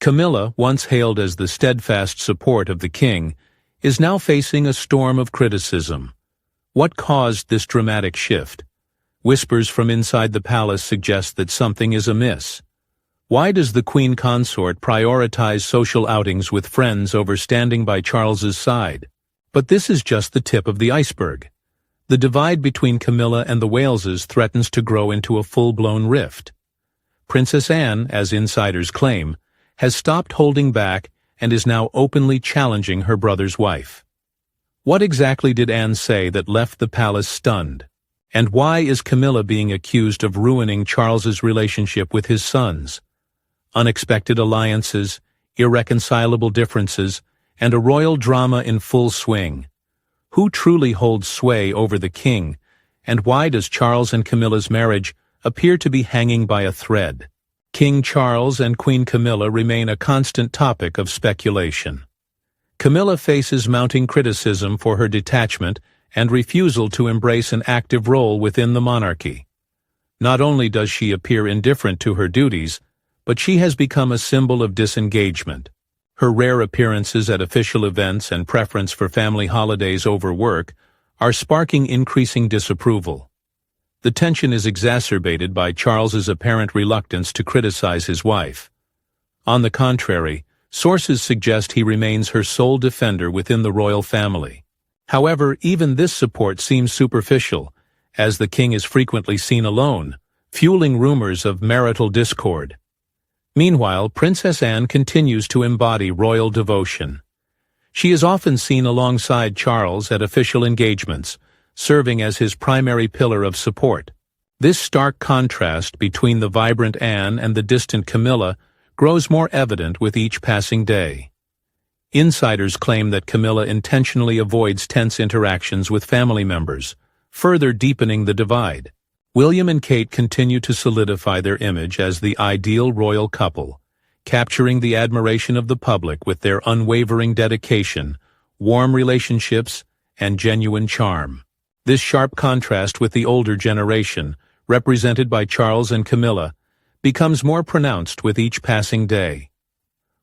Camilla, once hailed as the steadfast support of the king, is now facing a storm of criticism. What caused this dramatic shift? Whispers from inside the palace suggest that something is amiss. Why does the Queen Consort prioritize social outings with friends over standing by Charles's side? But this is just the tip of the iceberg. The divide between Camilla and the Waleses threatens to grow into a full-blown rift. Princess Anne, as insiders claim, has stopped holding back and is now openly challenging her brother's wife. What exactly did Anne say that left the palace stunned? And why is Camilla being accused of ruining Charles's relationship with his sons? Unexpected alliances, irreconcilable differences, and a royal drama in full swing. Who truly holds sway over the king, and why does Charles and Camilla's marriage appear to be hanging by a thread? King Charles and Queen Camilla remain a constant topic of speculation. Camilla faces mounting criticism for her detachment and refusal to embrace an active role within the monarchy. Not only does she appear indifferent to her duties, but she has become a symbol of disengagement. Her rare appearances at official events and preference for family holidays over work are sparking increasing disapproval. The tension is exacerbated by Charles's apparent reluctance to criticize his wife. On the contrary, sources suggest he remains her sole defender within the royal family. However, even this support seems superficial, as the king is frequently seen alone, fueling rumors of marital discord. Meanwhile, Princess Anne continues to embody royal devotion. She is often seen alongside Charles at official engagements, serving as his primary pillar of support. This stark contrast between the vibrant Anne and the distant Camilla grows more evident with each passing day. Insiders claim that Camilla intentionally avoids tense interactions with family members, further deepening the divide. William and Kate continue to solidify their image as the ideal royal couple, capturing the admiration of the public with their unwavering dedication, warm relationships, and genuine charm. This sharp contrast with the older generation, represented by Charles and Camilla, becomes more pronounced with each passing day.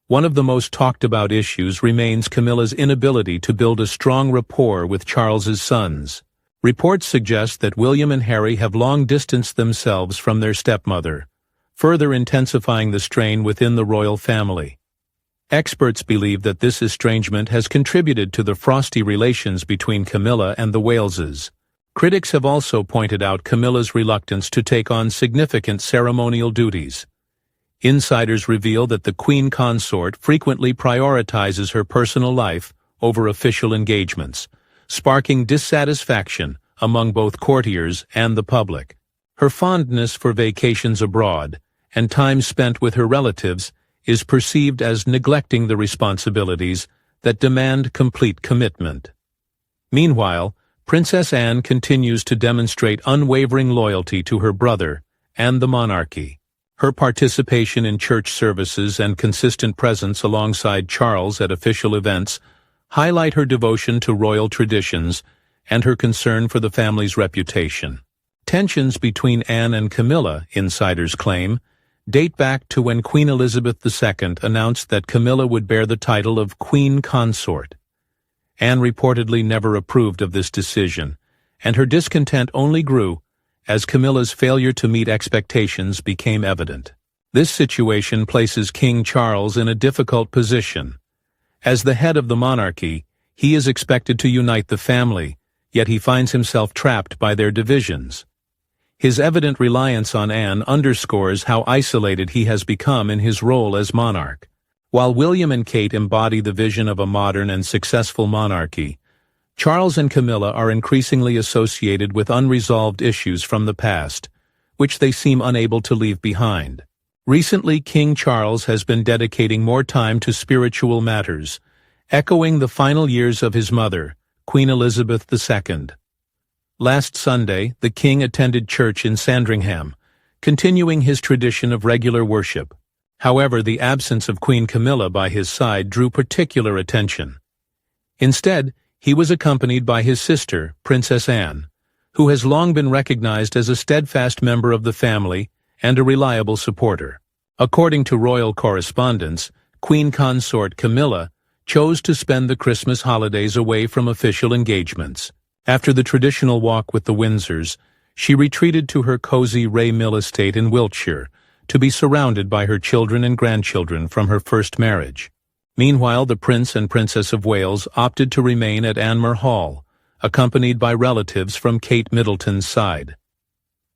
One of the most talked about issues remains Camilla's inability to build a strong rapport with Charles's sons. Reports suggest that William and Harry have long distanced themselves from their stepmother, further intensifying the strain within the royal family. Experts believe that this estrangement has contributed to the frosty relations between Camilla and the Waleses. Critics have also pointed out Camilla's reluctance to take on significant ceremonial duties. Insiders reveal that the Queen Consort frequently prioritizes her personal life over official engagements, sparking dissatisfaction among both courtiers and the public. Her fondness for vacations abroad and time spent with her relatives is perceived as neglecting the responsibilities that demand complete commitment. Meanwhile, Princess Anne continues to demonstrate unwavering loyalty to her brother and the monarchy. Her participation in church services and consistent presence alongside Charles at official events highlight her devotion to royal traditions and her concern for the family's reputation. Tensions between Anne and Camilla, insiders claim, date back to when Queen Elizabeth II announced that Camilla would bear the title of Queen Consort. Anne reportedly never approved of this decision, and her discontent only grew as Camilla's failure to meet expectations became evident. This situation places King Charles in a difficult position. As the head of the monarchy, he is expected to unite the family, yet he finds himself trapped by their divisions. His evident reliance on Anne underscores how isolated he has become in his role as monarch. While William and Kate embody the vision of a modern and successful monarchy, Charles and Camilla are increasingly associated with unresolved issues from the past, which they seem unable to leave behind. Recently, King Charles has been dedicating more time to spiritual matters, echoing the final years of his mother, Queen Elizabeth II. Last Sunday, the king attended church in Sandringham, continuing his tradition of regular worship. However, the absence of Queen Camilla by his side drew particular attention. Instead, he was accompanied by his sister, Princess Anne, who has long been recognized as a steadfast member of the family and a reliable supporter. According to royal correspondence, Queen Consort Camilla chose to spend the Christmas holidays away from official engagements. After the traditional walk with the Windsors, she retreated to her cozy Ray Mill estate in Wiltshire to be surrounded by her children and grandchildren from her first marriage. Meanwhile, the Prince and Princess of Wales opted to remain at Anmer Hall, accompanied by relatives from Kate Middleton's side.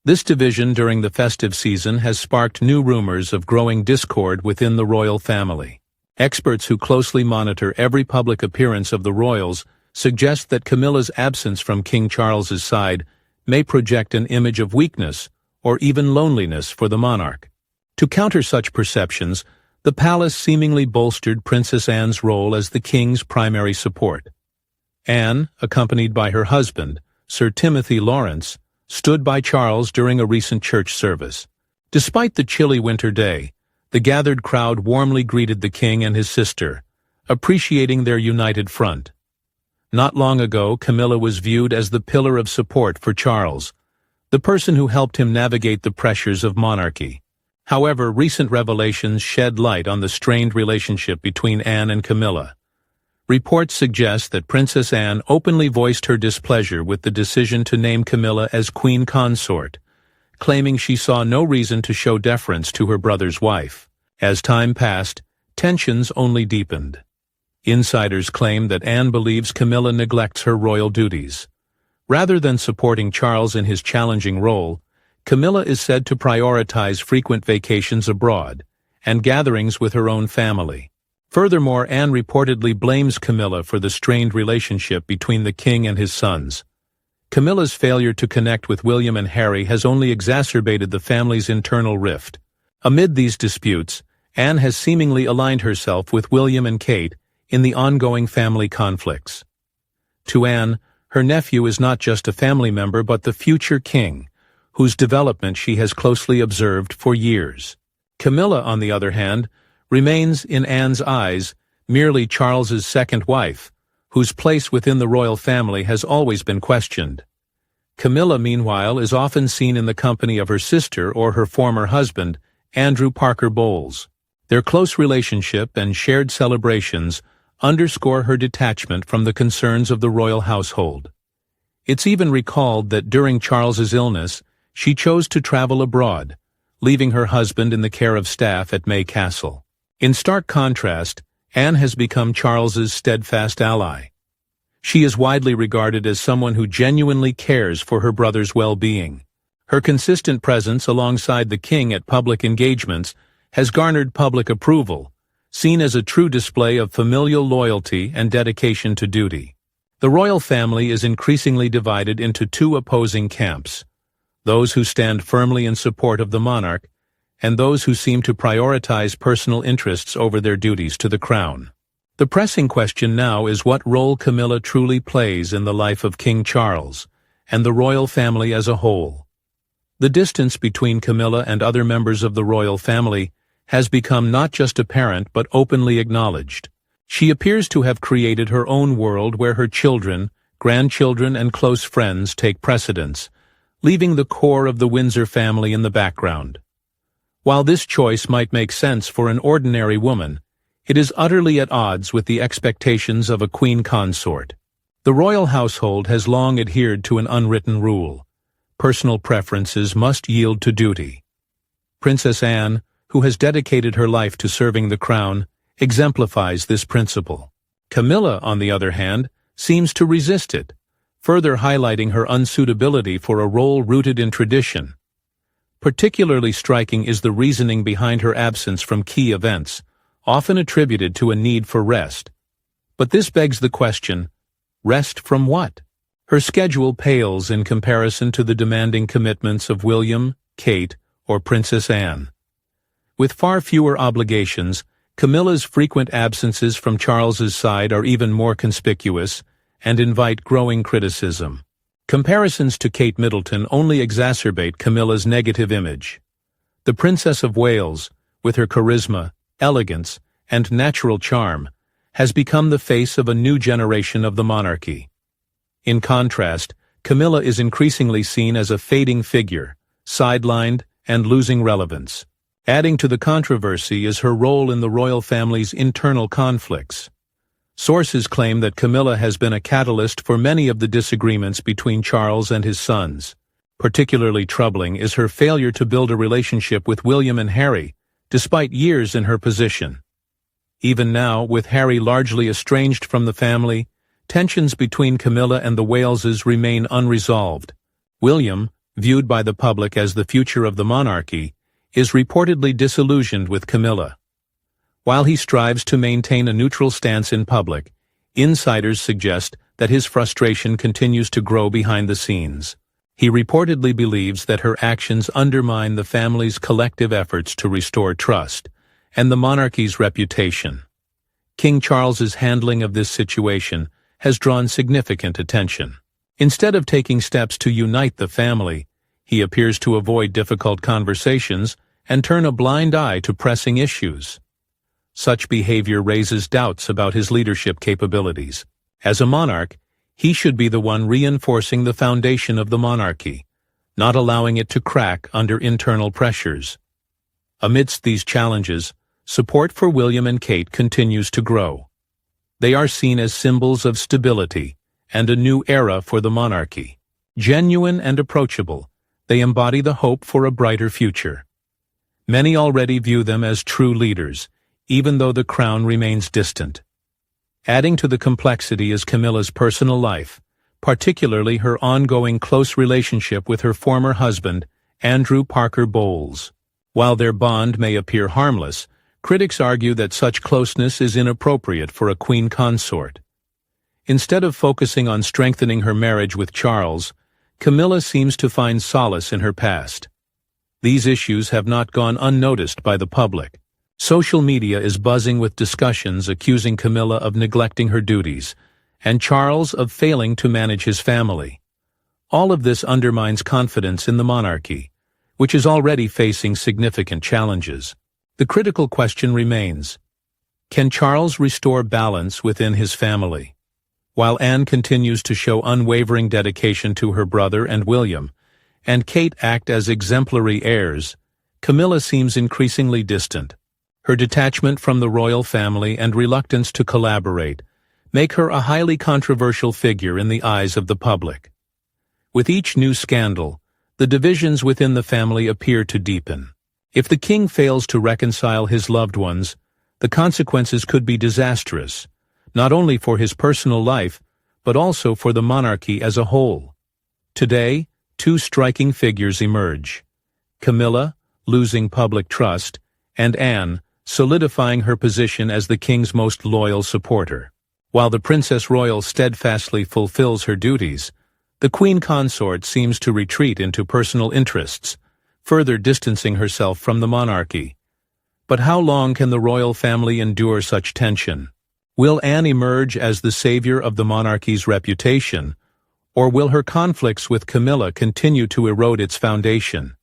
This division during the festive season has sparked new rumors of growing discord within the royal family. Experts who closely monitor every public appearance of the royals suggest that Camilla's absence from King Charles's side may project an image of weakness or even loneliness for the monarch. To counter such perceptions, the palace seemingly bolstered Princess Anne's role as the king's primary support. Anne, accompanied by her husband, Sir Timothy Lawrence, stood by Charles during a recent church service. Despite the chilly winter day, the gathered crowd warmly greeted the king and his sister, appreciating their united front. Not long ago, Camilla was viewed as the pillar of support for Charles, the person who helped him navigate the pressures of monarchy. However, recent revelations shed light on the strained relationship between Anne and Camilla. Reports suggest that Princess Anne openly voiced her displeasure with the decision to name Camilla as Queen Consort, claiming she saw no reason to show deference to her brother's wife. As time passed, tensions only deepened. Insiders claim that Anne believes Camilla neglects her royal duties. Rather than supporting Charles in his challenging role, Camilla is said to prioritize frequent vacations abroad and gatherings with her own family. Furthermore, Anne reportedly blames Camilla for the strained relationship between the king and his sons. Camilla's failure to connect with William and Harry has only exacerbated the family's internal rift. Amid these disputes, Anne has seemingly aligned herself with William and Kate in the ongoing family conflicts. To Anne, her nephew is not just a family member but the future king, whose development she has closely observed for years. Camilla, on the other hand, remains, in Anne's eyes, merely Charles's second wife, whose place within the royal family has always been questioned. Camilla, meanwhile, is often seen in the company of her sister or her former husband, Andrew Parker Bowles. Their close relationship and shared celebrations underscore her detachment from the concerns of the royal household. It's even recalled that during Charles's illness, she chose to travel abroad, leaving her husband in the care of staff at May Castle. In stark contrast, Anne has become Charles's steadfast ally. She is widely regarded as someone who genuinely cares for her brother's well-being. Her consistent presence alongside the king at public engagements has garnered public approval, seen as a true display of familial loyalty and dedication to duty. The royal family is increasingly divided into two opposing camps: those who stand firmly in support of the monarch, and those who seem to prioritize personal interests over their duties to the crown. The pressing question now is what role Camilla truly plays in the life of King Charles and the royal family as a whole. The distance between Camilla and other members of the royal family has become not just apparent but openly acknowledged. She appears to have created her own world where her children, grandchildren, and close friends take precedence, leaving the core of the Windsor family in the background. While this choice might make sense for an ordinary woman, it is utterly at odds with the expectations of a queen consort. The royal household has long adhered to an unwritten rule: personal preferences must yield to duty. Princess Anne, who has dedicated her life to serving the crown, exemplifies this principle. Camilla, on the other hand, seems to resist it, further highlighting her unsuitability for a role rooted in tradition. Particularly striking is the reasoning behind her absence from key events, often attributed to a need for rest. But this begs the question, rest from what? Her schedule pales in comparison to the demanding commitments of William, Kate, or Princess Anne. With far fewer obligations, Camilla's frequent absences from Charles's side are even more conspicuous and invite growing criticism. Comparisons to Kate Middleton only exacerbate Camilla's negative image. The Princess of Wales, with her charisma, elegance, and natural charm, has become the face of a new generation of the monarchy. In contrast, Camilla is increasingly seen as a fading figure, sidelined and losing relevance. Adding to the controversy is her role in the royal family's internal conflicts. Sources claim that Camilla has been a catalyst for many of the disagreements between Charles and his sons. Particularly troubling is her failure to build a relationship with William and Harry, despite years in her position. Even now, with Harry largely estranged from the family, tensions between Camilla and the Waleses remain unresolved. William, viewed by the public as the future of the monarchy, is reportedly disillusioned with Camilla. While he strives to maintain a neutral stance in public, insiders suggest that his frustration continues to grow behind the scenes. He reportedly believes that her actions undermine the family's collective efforts to restore trust and the monarchy's reputation. King Charles's handling of this situation has drawn significant attention. Instead of taking steps to unite the family, he appears to avoid difficult conversations and turn a blind eye to pressing issues. Such behavior raises doubts about his leadership capabilities. As a monarch, he should be the one reinforcing the foundation of the monarchy, not allowing it to crack under internal pressures. Amidst these challenges, support for William and Kate continues to grow. They are seen as symbols of stability and a new era for the monarchy. Genuine and approachable, they embody the hope for a brighter future. Many already view them as true leaders, even though the crown remains distant. Adding to the complexity is Camilla's personal life, particularly her ongoing close relationship with her former husband, Andrew Parker Bowles. While their bond may appear harmless, critics argue that such closeness is inappropriate for a Queen Consort. Instead of focusing on strengthening her marriage with Charles, Camilla seems to find solace in her past. These issues have not gone unnoticed by the public. Social media is buzzing with discussions accusing Camilla of neglecting her duties, and Charles of failing to manage his family. All of this undermines confidence in the monarchy, which is already facing significant challenges. The critical question remains: can Charles restore balance within his family? While Anne continues to show unwavering dedication to her brother and William, and Kate act as exemplary heirs, Camilla seems increasingly distant. Her detachment from the royal family and reluctance to collaborate make her a highly controversial figure in the eyes of the public. With each new scandal, the divisions within the family appear to deepen. If the king fails to reconcile his loved ones, the consequences could be disastrous, not only for his personal life, but also for the monarchy as a whole. Today, two striking figures emerge: Camilla, losing public trust, and Anne, solidifying her position as the king's most loyal supporter. While the Princess Royal steadfastly fulfills her duties, the Queen Consort seems to retreat into personal interests, further distancing herself from the monarchy. But how long can the royal family endure such tension? Will Anne emerge as the savior of the monarchy's reputation, or will her conflicts with Camilla continue to erode its foundation?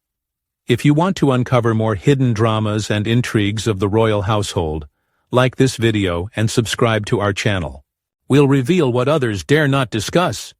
If you want to uncover more hidden dramas and intrigues of the royal household, like this video and subscribe to our channel. We'll reveal what others dare not discuss.